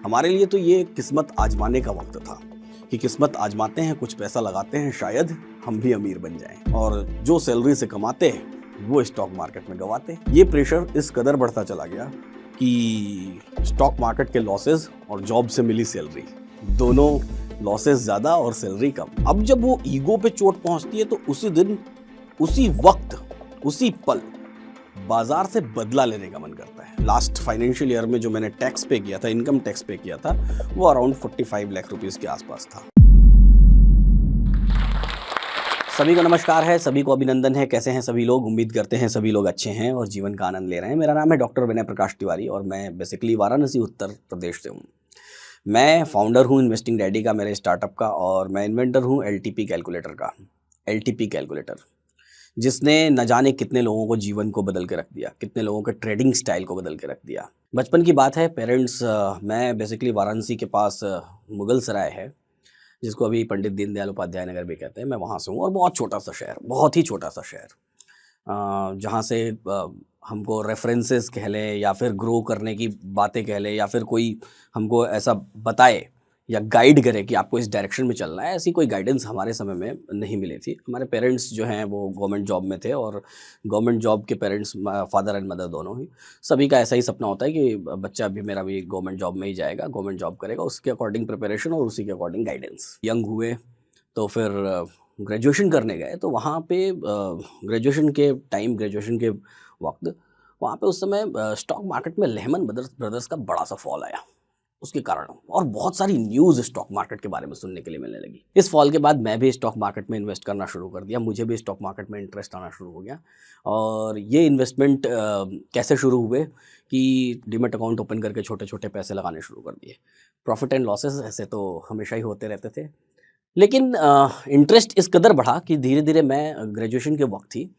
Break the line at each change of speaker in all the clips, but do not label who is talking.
हमारे लिए तो ये किस्मत आजमाने का वक्त था कि किस्मत आजमाते हैं, कुछ पैसा लगाते हैं, शायद हम भी अमीर बन जाएं। और जो सैलरी से कमाते हैं वो स्टॉक मार्केट में गवाते हैं। ये प्रेशर इस कदर बढ़ता चला गया कि स्टॉक मार्केट के लॉसेस और जॉब से मिली सैलरी, दोनों लॉसेस ज़्यादा और सैलरी कम। अब जब वो ईगो पे चोट पहुंचती है तो उसी दिन, उसी वक्त, उसी पल बाजार से बदला लेने का मन करता है। लास्ट फाइनेंशियल ईयर में जो मैंने टैक्स पे किया था, इनकम टैक्स पे किया था, वो अराउंड 45 लाख रुपीस के आसपास था। सभी को नमस्कार है, सभी को अभिनंदन है। कैसे हैं सभी लोग? उम्मीद करते हैं सभी लोग अच्छे हैं और जीवन का आनंद ले रहे हैं। मेरा नाम है डॉक्टर विनय प्रकाश तिवारी और मैं बेसिकली वाराणसी उत्तर प्रदेश से हूँ। मैं फाउंडर हूँ इन्वेस्टिंग डैडी का, मेरे स्टार्टअप का, और मैं इन्वेंटर हूँ एलटीपी कैलकुलेटर का। एलटीपी कैलकुलेटर जिसने न जाने कितने लोगों को जीवन को बदल के रख दिया, कितने लोगों के ट्रेडिंग स्टाइल को बदल के रख दिया। बचपन की बात है, पेरेंट्स, मैं बेसिकली वाराणसी के पास मुगल सराय है, जिसको अभी पंडित दीनदयाल उपाध्याय नगर भी कहते हैं, मैं वहाँ से हूँ। और बहुत छोटा सा शहर, बहुत ही छोटा सा शहर, जहाँ से हमको रेफरेंसेस कह लें या फिर ग्रो करने की बातें कह लें या फिर कोई हमको ऐसा बताए या गाइड करे कि आपको इस डायरेक्शन में चलना है, ऐसी कोई गाइडेंस हमारे समय में नहीं मिली थी। हमारे पेरेंट्स जो हैं वो गवर्नमेंट जॉब में थे और गवर्नमेंट जॉब के पेरेंट्स, फादर एंड मदर दोनों ही, सभी का ऐसा ही सपना होता है कि बच्चा भी मेरा भी गवर्नमेंट जॉब में ही जाएगा, गवर्नमेंट जॉब करेगा, उसके अकॉर्डिंग प्रिपरेशन और उसी के अकॉर्डिंग गाइडेंस। यंग हुए तो फिर ग्रेजुएशन करने गए, तो वहाँ पे ग्रेजुएशन के टाइम, ग्रेजुएशन के वक्त वहाँ पे उस समय स्टॉक मार्केट में लेहमन ब्रदर्स का बड़ा सा फॉल आया उसके कारण, और बहुत सारी न्यूज़ स्टॉक मार्केट के बारे में सुनने के लिए मिलने लगी। इस फॉल के बाद मैं भी स्टॉक मार्केट में इन्वेस्ट करना शुरू कर दिया, मुझे भी स्टॉक मार्केट में इंटरेस्ट आना शुरू हो गया। और ये इन्वेस्टमेंट कैसे शुरू हुए कि डीमैट अकाउंट ओपन करके छोटे छोटे पैसे लगाने शुरू कर दिए। प्रॉफिट एंड लॉसेस ऐसे तो हमेशा ही होते रहते थे, लेकिन इंटरेस्ट इस कदर बढ़ा कि धीरे धीरे मैं ग्रेजुएशन के वक्त ही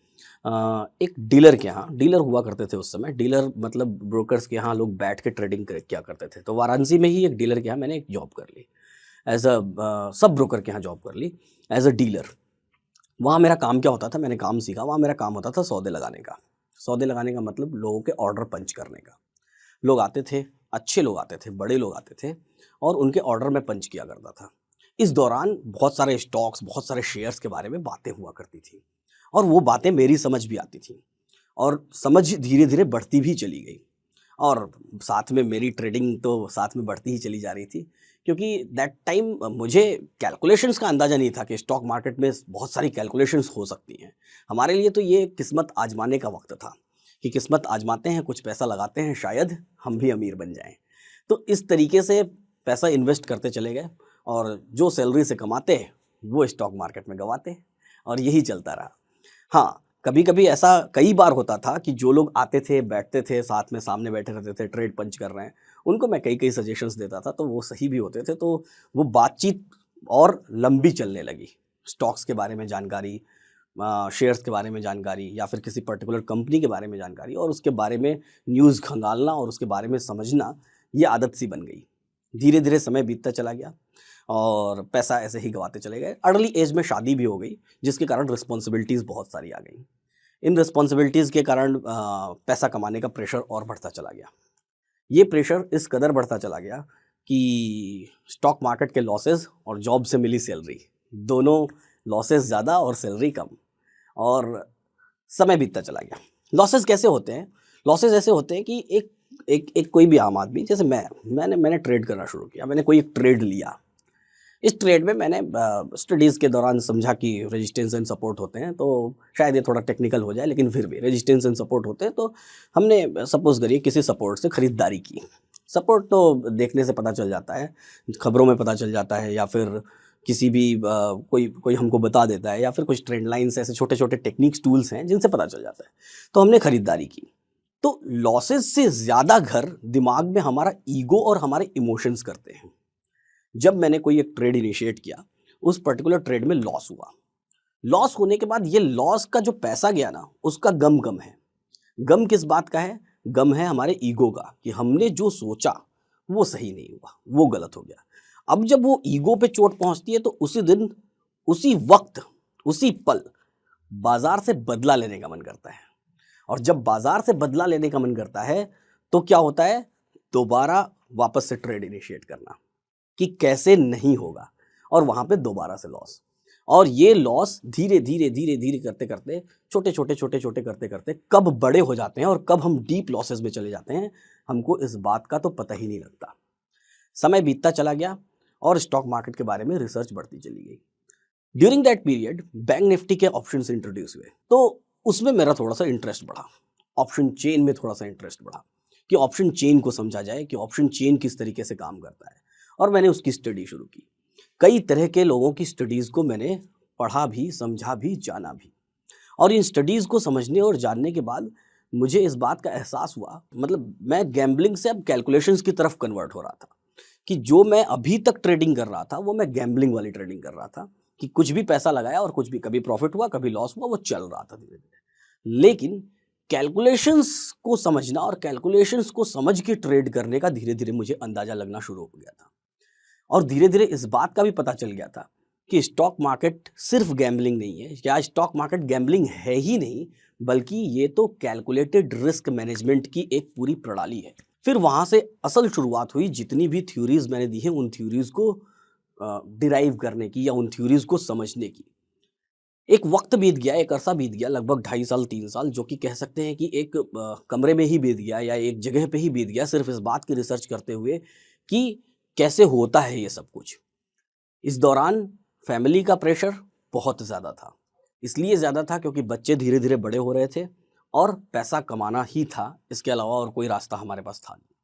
एक डीलर के यहाँ, डीलर हुआ करते थे उस समय, डीलर मतलब ब्रोकर्स के यहाँ लोग बैठ के ट्रेडिंग किया करते थे। तो वाराणसी में ही एक डीलर के यहाँ मैंने एक जॉब कर ली, एज अ सब ब्रोकर के यहाँ जॉब कर ली एज अ डीलर। वहाँ मेरा काम क्या होता था, मैंने काम सीखा, वहाँ मेरा काम होता था सौदे लगाने का। सौदे लगाने का मतलब लोगों के ऑर्डर पंच करने का। लोग आते थे, अच्छे लोग आते थे, बड़े लोग आते थे और उनके ऑर्डर में पंच किया करता था। इस दौरान बहुत सारे स्टॉक्स, बहुत सारे शेयर्स के बारे में बातें हुआ करती थी और वो बातें मेरी समझ भी आती थी और समझ धीरे धीरे बढ़ती भी चली गई। और साथ में मेरी ट्रेडिंग तो साथ में बढ़ती ही चली जा रही थी, क्योंकि दैट टाइम मुझे कैलकुलेशंस का अंदाज़ा नहीं था कि स्टॉक मार्केट में बहुत सारी कैलकुलेशंस हो सकती हैं। हमारे लिए तो ये किस्मत आजमाने का वक्त था कि किस्मत आजमाते हैं, कुछ पैसा लगाते हैं, शायद हम भी अमीर बन जाएं। तो इस तरीके से पैसा इन्वेस्ट करते चले गए और जो सैलरी से कमाते हैं वो स्टॉक मार्केट में गवाते हैं और यही चलता रहा। हाँ, कभी कभी ऐसा कई बार होता था कि जो लोग आते थे, बैठते थे, साथ में सामने बैठे रहते थे, ट्रेड पंच कर रहे हैं, उनको मैं कई कई सजेशंस देता था, तो वो सही भी होते थे। तो वो बातचीत और लंबी चलने लगी। स्टॉक्स के बारे में जानकारी, शेयर्स के बारे में जानकारी या फिर किसी पर्टिकुलर कंपनी के बारे में जानकारी और उसके बारे में न्यूज़ खंगालना और उसके बारे में समझना, ये आदत सी बन गई। धीरे धीरे समय बीतता चला गया और पैसा ऐसे ही गवाते चले गए। अर्ली एज में शादी भी हो गई, जिसके कारण रिस्पॉन्सिबिलिटीज़ बहुत सारी आ गई। इन रिस्पॉन्सिबिलिटीज़ के कारण पैसा कमाने का प्रेशर और बढ़ता चला गया। ये प्रेशर इस कदर बढ़ता चला गया कि स्टॉक मार्केट के लॉसेस और जॉब से मिली सैलरी, दोनों लॉसेस ज़्यादा और सैलरी कम, और समय बीतता चला गया। लॉसेस कैसे होते हैं? लॉसेस ऐसे होते हैं कि एक कोई भी आम आदमी, जैसे मैंने ट्रेड करना शुरू किया, मैंने कोई एक ट्रेड लिया। इस ट्रेड में मैंने स्टडीज़ के दौरान समझा कि रेजिस्टेंस एंड सपोर्ट होते हैं, तो शायद ये थोड़ा टेक्निकल हो जाए, लेकिन फिर भी रेजिस्टेंस एंड सपोर्ट होते हैं। तो हमने सपोज़ करिए किसी सपोर्ट से ख़रीदारी की। सपोर्ट तो देखने से पता चल जाता है, खबरों में पता चल जाता है, या फिर किसी भी कोई हमको बता देता है, या फिर कुछ ट्रेंड लाइन्स, ऐसे छोटे छोटे टेक्निक्स, टूल्स हैं जिनसे पता चल जाता है। तो हमने ख़रीदारी की। तो लॉसेस से ज़्यादा घर दिमाग में हमारा ईगो और हमारे इमोशंस करते हैं। जब मैंने कोई एक ट्रेड इनिशिएट किया, उस पर्टिकुलर ट्रेड में लॉस हुआ। लॉस होने के बाद ये लॉस का जो पैसा गया ना, उसका गम है। गम किस बात का है? गम है हमारे ईगो का, कि हमने जो सोचा वो सही नहीं हुआ, वो गलत हो गया। अब जब वो ईगो पे चोट पहुंचती है तो उसी दिन, उसी वक्त, उसी पल बाजार से बदला लेने का मन करता है। और जब बाजार से बदला लेने का मन करता है तो क्या होता है? दोबारा वापस से ट्रेड इनिशिएट करना कि कैसे नहीं होगा, और वहाँ पे दोबारा से लॉस, और ये लॉस धीरे धीरे धीरे धीरे करते करते छोटे छोटे करते करते कब बड़े हो जाते हैं और कब हम डीप लॉसेस में चले जाते हैं, हमको इस बात का तो पता ही नहीं लगता। समय बीतता चला गया और स्टॉक मार्केट के बारे में रिसर्च बढ़ती चली गई। During that period bank Nifty के ऑप्शंस इंट्रोड्यूस हुए, तो उसमें मेरा थोड़ा सा इंटरेस्ट बढ़ा, ऑप्शन चेन में थोड़ा सा इंटरेस्ट बढ़ा कि ऑप्शन चेन को समझा जाए कि ऑप्शन चेन किस तरीके से काम करता है, और मैंने उसकी स्टडी शुरू की। कई तरह के लोगों की स्टडीज़ को मैंने पढ़ा भी, समझा भी, जाना भी, और इन स्टडीज़ को समझने और जानने के बाद मुझे इस बात का एहसास हुआ, मतलब मैं गैम्बलिंग से अब कैलकुलेशंस की तरफ कन्वर्ट हो रहा था, कि जो मैं अभी तक ट्रेडिंग कर रहा था वो मैं गैम्बलिंग वाली ट्रेडिंग कर रहा था, कि कुछ भी पैसा लगाया और कुछ भी, कभी प्रॉफिट हुआ कभी लॉस हुआ, वो चल रहा था धीरे धीरे। लेकिन कैलकुलेशंस को समझना और कैलकुलेशंस को समझ के ट्रेड करने का धीरे धीरे मुझे अंदाजा लगना शुरू हो गया था, और धीरे धीरे इस बात का भी पता चल गया था कि स्टॉक मार्केट सिर्फ गैम्बलिंग नहीं है, क्या स्टॉक मार्केट गैम्बलिंग है ही नहीं, बल्कि ये तो कैलकुलेटेड रिस्क मैनेजमेंट की एक पूरी प्रणाली है। फिर वहाँ से असल शुरुआत हुई, जितनी भी थ्योरीज मैंने दी हैं उन थ्योरीज को डिराइव करने की या उन थ्योरीज को समझने की। एक वक्त बीत गया, एक अरसा बीत गया, लगभग 2.5 साल 3 साल, जो कि कह सकते हैं कि एक कमरे में ही बीत गया या एक जगह पे ही बीत गया, सिर्फ इस बात की रिसर्च करते हुए कि कैसे होता है ये सब कुछ। इस दौरान फैमिली का प्रेशर बहुत ज़्यादा था, इसलिए ज़्यादा था क्योंकि बच्चे धीरे धीरे बड़े हो रहे थे और पैसा कमाना ही था, इसके अलावा और कोई रास्ता हमारे पास था नहीं।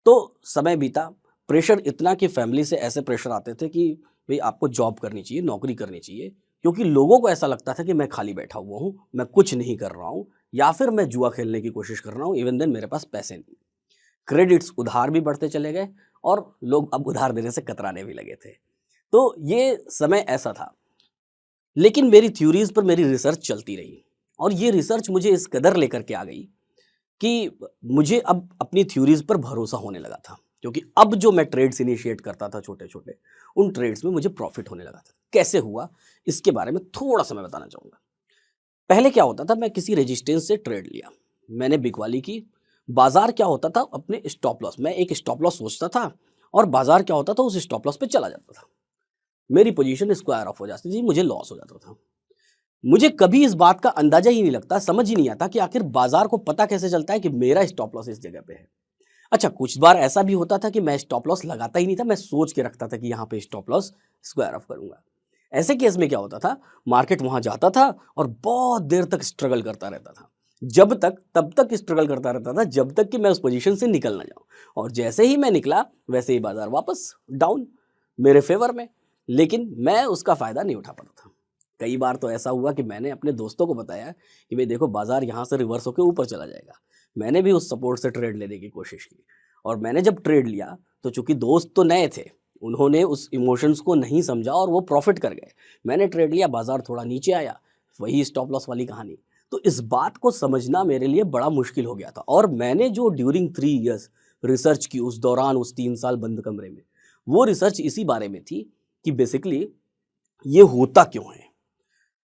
तो समय बीता, प्रेशर इतना कि फैमिली से ऐसे प्रेशर आते थे कि भाई आपको जॉब करनी चाहिए, नौकरी करनी चाहिए, क्योंकि लोगों को ऐसा लगता था कि मैं खाली बैठा हुआ हूँ, मैं कुछ नहीं कर रहा हूँ, या फिर मैं जुआ खेलने की कोशिश कर रहा हूँ, इवन देन मेरे पास पैसे नहीं। क्रेडिट्स उधार भी बढ़ते चले गए और लोग अब उधार देने से कतराने भी लगे थे। तो ये समय ऐसा था, लेकिन मेरी थ्योरीज पर मेरी रिसर्च चलती रही, और ये रिसर्च मुझे इस कदर लेकर के आ गई कि मुझे अब अपनी थ्योरीज पर भरोसा होने लगा था, क्योंकि अब जो मैं ट्रेड्स इनिशिएट करता था छोटे छोटे, उन ट्रेड्स में मुझे प्रॉफिट होने लगा था। कैसे हुआ इसके बारे में थोड़ा सा मैं बताना चाहूँगा। पहले क्या होता था, मैं किसी रेजिस्टेंस से ट्रेड लिया, मैंने बिकवाली की, बाजार क्या होता था, अपने स्टॉप लॉस, मैं एक स्टॉप लॉस सोचता था और बाजार क्या होता था उस स्टॉप लॉस पे चला जाता था, मेरी पोजीशन स्क्वायर ऑफ हो जाती थी, मुझे लॉस हो जाता था। मुझे कभी इस बात का अंदाजा ही नहीं लगता, समझ ही नहीं आता कि आखिर बाजार को पता कैसे चलता है कि मेरा स्टॉप लॉस इस जगह पे है। अच्छा, कुछ बार ऐसा भी होता था कि मैं स्टॉप लॉस लगाता ही नहीं था, मैं सोच के रखता था कि यहाँ पे स्टॉप लॉस स्क्वायर ऑफ करूंगा। ऐसे केस में क्या होता था, मार्केट वहां जाता था और बहुत देर तक स्ट्रगल करता रहता था, तब तक स्ट्रगल करता रहता था जब तक कि मैं उस पोजीशन से निकल ना जाऊं, और जैसे ही मैं निकला वैसे ही बाजार वापस डाउन मेरे फेवर में, लेकिन मैं उसका फायदा नहीं उठा पाता था। कई बार तो ऐसा हुआ कि मैंने अपने दोस्तों को बताया कि भाई देखो, बाजार यहाँ से रिवर्स होकर ऊपर चला जाएगा। मैंने भी उस सपोर्ट से ट्रेड लेने की कोशिश की, और मैंने जब ट्रेड लिया तो चूंकि दोस्त तो नए थे, उन्होंने उस इमोशंस को नहीं समझा और वो प्रॉफिट कर गए। मैंने ट्रेड लिया, बाजार थोड़ा नीचे आया, वही स्टॉप लॉस वाली कहानी। तो इस बात को समझना मेरे लिए बड़ा मुश्किल हो गया था, और मैंने जो ड्यूरिंग 3 इयर्स रिसर्च की उस दौरान, उस 3 साल बंद कमरे में, वो रिसर्च इसी बारे में थी कि बेसिकली ये होता क्यों है।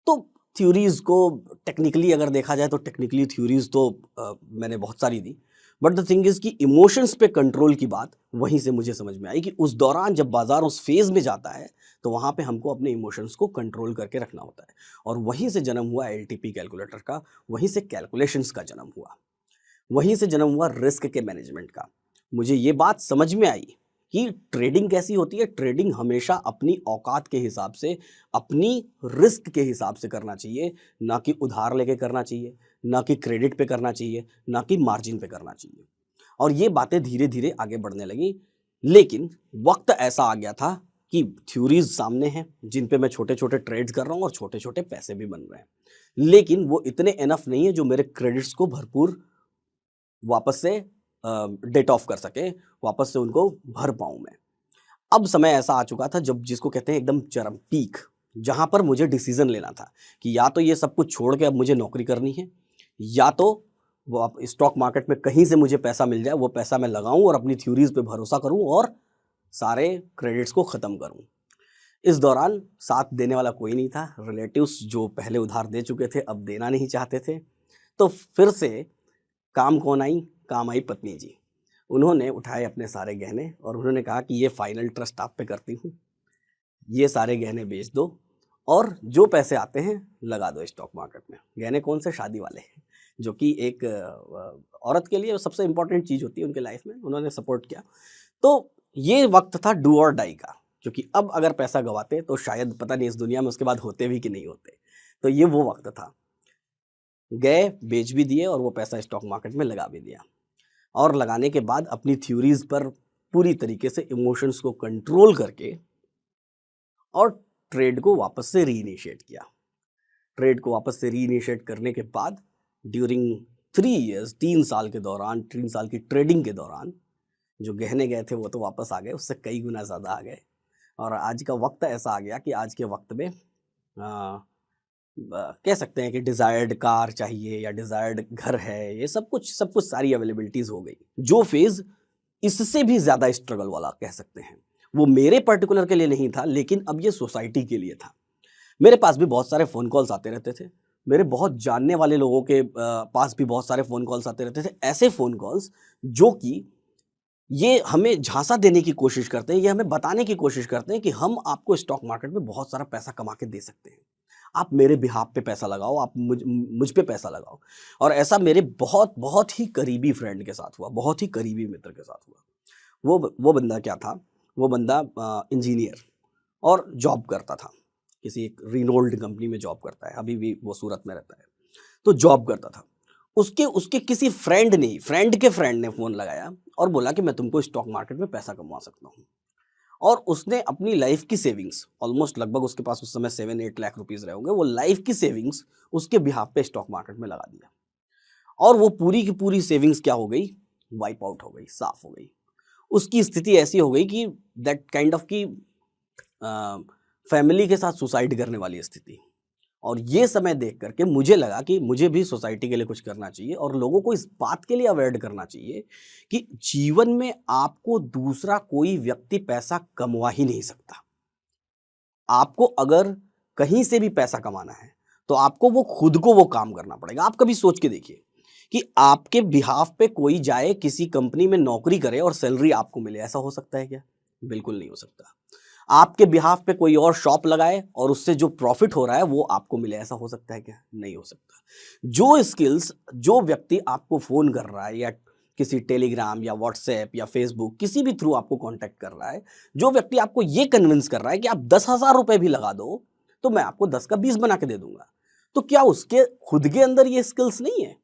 तो थ्योरीज को टेक्निकली अगर देखा जाए तो टेक्निकली थ्योरीज तो मैंने बहुत सारी दी, बट द थिंग इज कि इमोशंस पे कंट्रोल की बात वहीं से मुझे समझ में आई कि उस दौरान जब बाजार उस फेज में जाता है तो वहाँ पे हमको अपने इमोशंस को कंट्रोल करके रखना होता है, और वहीं से जन्म हुआ एलटीपी कैलकुलेटर का, वहीं से कैलकुलेशंस का जन्म हुआ, वहीं से जन्म हुआ रिस्क के मैनेजमेंट का। मुझे ये बात समझ में आई कि ट्रेडिंग कैसी होती है। ट्रेडिंग हमेशा अपनी औकात के हिसाब से, अपनी रिस्क के हिसाब से करना चाहिए, ना कि उधार लेके करना चाहिए, ना कि क्रेडिट पे करना चाहिए, ना कि मार्जिन पे करना चाहिए। और ये बातें धीरे धीरे आगे बढ़ने लगी, लेकिन वक्त ऐसा आ गया था कि थ्योरीज सामने हैं जिन पे मैं छोटे छोटे ट्रेड्स कर रहा हूँ और छोटे छोटे पैसे भी बन रहे हैं, लेकिन वो इतने एनफ नहीं है जो मेरे क्रेडिट्स को भरपूर वापस से डेट ऑफ कर सके, वापस से उनको भर पाऊँ मैं। अब समय ऐसा आ चुका था जब, जिसको कहते हैं एकदम चरम पीक, जहाँ पर मुझे डिसीजन लेना था कि या तो ये सब कुछ छोड़ के अब मुझे नौकरी करनी है, या तो वो स्टॉक मार्केट में कहीं से मुझे पैसा मिल जाए, वो पैसा मैं लगाऊं और अपनी थ्योरीज पे भरोसा करूं और सारे क्रेडिट्स को ख़त्म करूं। इस दौरान साथ देने वाला कोई नहीं था, रिलेटिव्स जो पहले उधार दे चुके थे अब देना नहीं चाहते थे। तो फिर से काम कौन आई, काम आई पत्नी जी। उन्होंने उठाए अपने सारे गहने और उन्होंने कहा कि ये फाइनल ट्रस्ट आप पे करती हूँ, ये सारे गहने बेच दो और जो पैसे आते हैं लगा दो स्टॉक मार्केट में। गहने कौन से? शादी वाले, जो कि एक औरत के लिए सबसे इम्पोर्टेंट चीज़ होती है उनके लाइफ में। उन्होंने सपोर्ट किया। तो ये वक्त था डू और डाई का, क्योंकि अब अगर पैसा गंवाते तो शायद पता नहीं इस दुनिया में उसके बाद होते भी कि नहीं होते। तो ये वो वक्त था। गए, बेच भी दिए और वो पैसा स्टॉक मार्केट में लगा भी दिया। और लगाने के बाद अपनी थ्योरीज पर पूरी तरीके से इमोशंस को कंट्रोल करके और ट्रेड को वापस से रीइनिशिएट किया। ट्रेड को वापस से रीइनिशिएट करने के बाद ड्यूरिंग 3 इयर्स, 3 साल के दौरान, 3 साल की ट्रेडिंग के दौरान जो गहने गए थे वो तो वापस आ गए, उससे कई गुना ज़्यादा आ गए। और आज का वक्त ऐसा आ गया कि आज के वक्त में कह सकते हैं कि डिज़ायर्ड कार चाहिए या डिज़ायर्ड घर है, ये सब कुछ सारी अवेलेबिलिटीज़ हो गई। जो फेज़ इससे भी ज़्यादा स्ट्रगल वाला कह सकते हैं, वो मेरे पर्टिकुलर के लिए नहीं था, लेकिन अब ये सोसाइटी के लिए था। मेरे पास भी बहुत सारे फ़ोन कॉल्स आते रहते थे। मेरे बहुत जानने वाले लोगों के पास भी बहुत सारे फ़ोन कॉल्स आते रहते थे। ऐसे फ़ोन कॉल्स जो कि ये हमें झांसा देने की कोशिश करते हैं, ये हमें बताने की कोशिश करते हैं कि हम आपको स्टॉक मार्केट में बहुत सारा पैसा कमा के दे सकते हैं। आप मेरे बिहाफ पे पैसा लगाओ, आप मुझ पे पैसा लगाओ। और ऐसा मेरे बहुत ही करीबी फ्रेंड के साथ हुआ, बहुत ही करीबी मित्र के साथ हुआ। वो बंदा क्या था? वो बंदा इंजीनियर और जॉब करता था, किसी एक रिनोल्ड कंपनी में जॉब करता है, अभी भी वो सूरत में रहता है। तो जॉब करता था। उसके उसके किसी फ्रेंड के फ्रेंड ने फ़ोन लगाया और बोला कि मैं तुमको स्टॉक मार्केट में पैसा कमा सकता हूँ। और उसने अपनी लाइफ की सेविंग्स, ऑलमोस्ट लगभग उसके पास उस समय 7-8 लाख रुपीस रहे होंगे, वो लाइफ की सेविंग्स उसके बिहाफ पे स्टॉक मार्केट में लगा दिया। और वो पूरी की पूरी सेविंग्स क्या हो गई? वाइप आउट हो गई, साफ हो गई। उसकी स्थिति ऐसी हो गई कि दैट काइंड ऑफ की फैमिली के साथ सुसाइड करने वाली स्थिति। और ये समय देख करके मुझे लगा कि मुझे भी सोसाइटी के लिए कुछ करना चाहिए और लोगों को इस बात के लिए अवेयर करना चाहिए कि जीवन में आपको दूसरा कोई व्यक्ति पैसा कमवा ही नहीं सकता। आपको अगर कहीं से भी पैसा कमाना है तो आपको वो खुद को वो काम करना पड़ेगा। आप कभी सोच के देखिए कि आपके बिहाफ पे कोई जाए, किसी कंपनी में नौकरी करे और सैलरी आपको मिले। ऐसा हो सकता है क्या? बिल्कुल नहीं हो सकता। आपके बिहाफ पे कोई और शॉप लगाए और उससे जो प्रॉफिट हो रहा है वो आपको मिले। ऐसा हो सकता है क्या? नहीं हो सकता। जो स्किल्स, जो व्यक्ति आपको फ़ोन कर रहा है या किसी टेलीग्राम या व्हाट्सएप या फेसबुक किसी भी थ्रू आपको कांटेक्ट कर रहा है, जो व्यक्ति आपको ये कन्विंस कर रहा है कि आप 10,000 रुपए भी लगा दो तो मैं आपको 10 का 20 बना के दे दूंगा, तो क्या उसके खुद के अंदर ये स्किल्स नहीं है?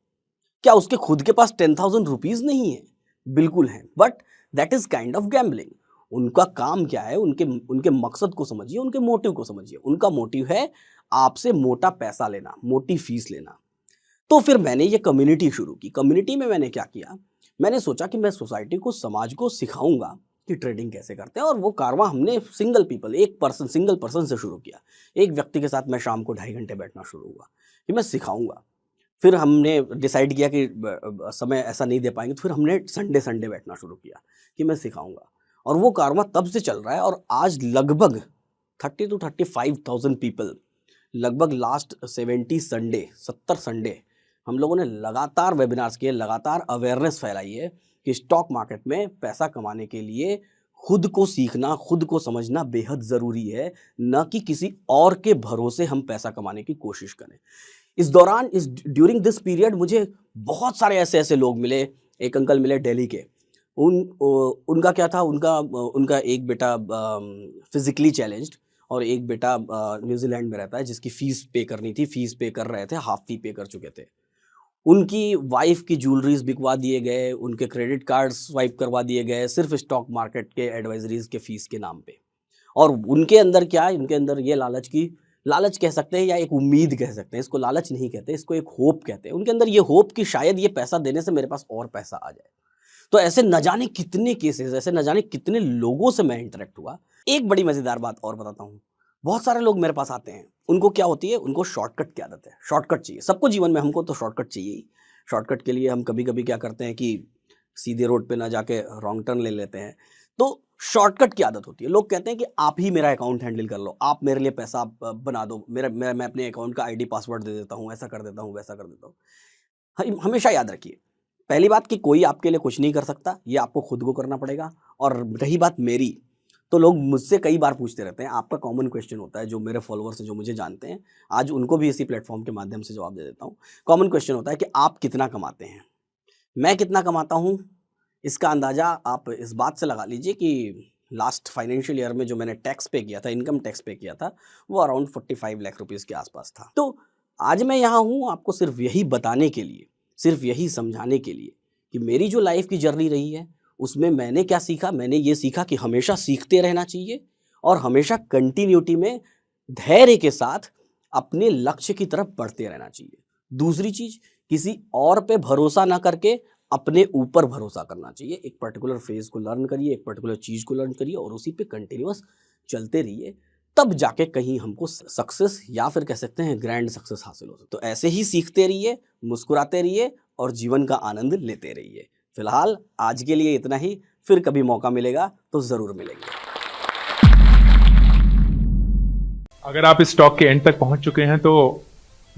क्या उसके खुद के पास 10,000 रुपीज नहीं है? बिल्कुल है, but that is kind of gambling. उनका काम क्या है? उनके उनके मकसद को समझिए, उनके मोटिव को समझिए। उनका मोटिव है आपसे मोटा पैसा लेना, मोटी फीस लेना। तो फिर मैंने ये कम्युनिटी शुरू की। कम्युनिटी में मैंने क्या किया? मैंने सोचा कि मैं सोसाइटी को, समाज को सिखाऊंगा कि ट्रेडिंग कैसे करते हैं। और वो कारवां हमने सिंगल पर्सन से शुरू किया। एक व्यक्ति के साथ मैं शाम को 2.5 घंटे बैठना शुरू हुआ कि मैं सिखाऊंगा। फिर हमने डिसाइड किया कि समय ऐसा नहीं दे पाएंगे, तो फिर हमने संडे बैठना शुरू किया कि मैं सिखाऊंगा। और वो कारवां तब से चल रहा है और आज लगभग 30 to 35,000 पीपल, लगभग लास्ट 70 संडे हम लोगों ने लगातार वेबिनार्स किए, लगातार अवेयरनेस फैलाई है कि स्टॉक मार्केट में पैसा कमाने के लिए खुद को सीखना, खुद को समझना बेहद ज़रूरी है, न कि किसी और के भरोसे हम पैसा कमाने की कोशिश करें। इस दौरान, इस ड्यूरिंग दिस पीरियड मुझे बहुत सारे ऐसे लोग मिले। एक अंकल मिले दिल्ली के। उनका क्या था? उनका एक बेटा फिजिकली चैलेंज्ड और एक बेटा न्यूजीलैंड में रहता है, जिसकी फ़ीस पे करनी थी। फ़ीस पे कर रहे थे, हाफ फ़ी पे कर चुके थे। उनकी वाइफ की ज्वेलरीज बिकवा दिए गए, उनके क्रेडिट कार्ड स्वाइप करवा दिए गए, सिर्फ स्टॉक मार्केट के एडवाइजरीज के फ़ीस के नाम पे। और उनके अंदर क्या है? उनके अंदर ये लालच कह सकते हैं या एक उम्मीद कह सकते हैं। इसको लालच नहीं कहते, इसको एक होप कहते हैं। उनके अंदर ये होप कि शायद ये पैसा देने से मेरे पास और पैसा आ जाए। तो ऐसे न जाने कितने केसेस, ऐसे न जाने कितने लोगों से मैं इंटरेक्ट हुआ। एक बड़ी मज़ेदार बात और बताता हूँ। बहुत सारे लोग मेरे पास आते हैं, उनको क्या होती है? उनको शॉर्टकट की आदत है। शॉर्टकट चाहिए सबको जीवन में, हमको तो शॉर्टकट चाहिए ही। शॉर्टकट के लिए हम कभी-कभी क्या करते हैं कि सीधे रोड पे ना जाके रॉन्ग टर्न ले लेते हैं। तो शॉर्टकट की आदत होती है। लोग कहते हैं कि आप ही मेरा अकाउंट हैंडल कर लो, आप मेरे लिए पैसा बना दो, मैं अपने अकाउंट का आईडी पासवर्ड दे देता हूँ, ऐसा कर देता हूँ, वैसा कर देता हूँ। हमेशा याद रखिए, पहली बात कि कोई आपके लिए कुछ नहीं कर सकता, ये आपको खुद को करना पड़ेगा। और रही बात मेरी, तो लोग मुझसे कई बार पूछते रहते हैं, आपका कॉमन क्वेश्चन होता है, जो मेरे फॉलोअर्स हैं, जो मुझे जानते हैं, आज उनको भी इसी प्लेटफॉर्म के माध्यम से जवाब दे देता हूँ। कॉमन क्वेश्चन होता है कि आप कितना कमाते हैं? मैं कितना कमाता हूँ, इसका अंदाज़ा आप इस बात से लगा लीजिए कि लास्ट फाइनेंशियल ईयर में जो मैंने टैक्स पे किया था, इनकम टैक्स पे किया था, वो अराउंड 45 लाख रुपीज़ के आसपास था। तो आज मैं यहाँ हूँ आपको सिर्फ यही बताने के लिए, सिर्फ यही समझाने के लिए कि मेरी जो लाइफ की जर्नी रही है, उसमें मैंने क्या सीखा। मैंने ये सीखा कि हमेशा सीखते रहना चाहिए और हमेशा कंटिन्यूटी में धैर्य के साथ अपने लक्ष्य की तरफ बढ़ते रहना चाहिए। दूसरी चीज़, किसी और पे भरोसा ना करके अपने ऊपर भरोसा करना चाहिए। एक पर्टिकुलर फेज़ को लर्न करिए, एक पर्टिकुलर चीज़ को लर्न करिए और उसी पे कंटिन्यूअस चलते रहिए, तब जाके कहीं हमको सक्सेस या फिर कह सकते हैं ग्रैंड सक्सेस हासिल हो सकता है। तो ऐसे ही सीखते रहिए, मुस्कुराते रहिए और जीवन का आनंद लेते रहिए। फिलहाल आज के लिए इतना ही, फिर कभी मौका मिलेगा तो ज़रूर मिलेंगे।
अगर आप इस टॉक के एंड तक पहुंच चुके हैं तो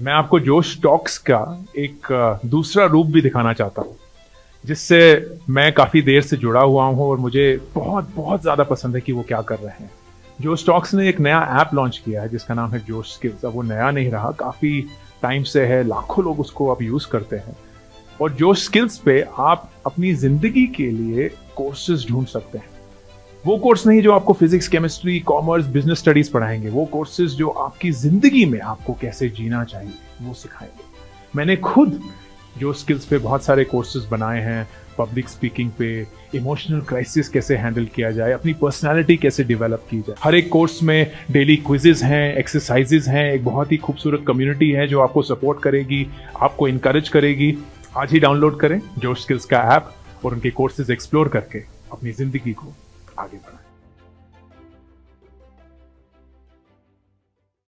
मैं आपको जोश टॉक्स का एक दूसरा रूप भी दिखाना चाहता हूं, जिससे मैं काफ़ी देर से जुड़ा हुआ हूं और मुझे बहुत बहुत ज़्यादा पसंद है कि वो क्या कर रहे हैं। जोश टॉक्स ने एक नया ऐप लॉन्च किया है जिसका नाम है जोश स्किल्स। अब वो नया नहीं रहा, काफ़ी टाइम से है, लाखों लोग उसको अब यूज़ करते हैं। और जोश स्किल्स पे आप अपनी ज़िंदगी के लिए कोर्सेज ढूंढ सकते हैं। वो कोर्स नहीं जो आपको physics, chemistry, commerce, business studies पढ़ाएंगे, वो कोर्सेज जो आपकी जिंदगी में आपको कैसे जीना चाहिए वो सिखाएंगे। मैंने खुद जो स्किल्स पे बहुत सारे कोर्सेज बनाए हैं, पब्लिक स्पीकिंग पे, इमोशनल क्राइसिस कैसे हैंडल किया जाए, अपनी पर्सनालिटी कैसे डेवलप की जाए। हर एक कोर्स में डेली क्विजेज हैं, एक्सरसाइजेज हैं, एक बहुत ही खूबसूरत कम्युनिटी है जो आपको सपोर्ट करेगी, आपको इनकरेज करेगी। आज ही डाउनलोड करें जोश स्किल्स का ऐप और उनके कोर्सेज एक्सप्लोर करके अपनी जिंदगी को आगे बढ़ाएं।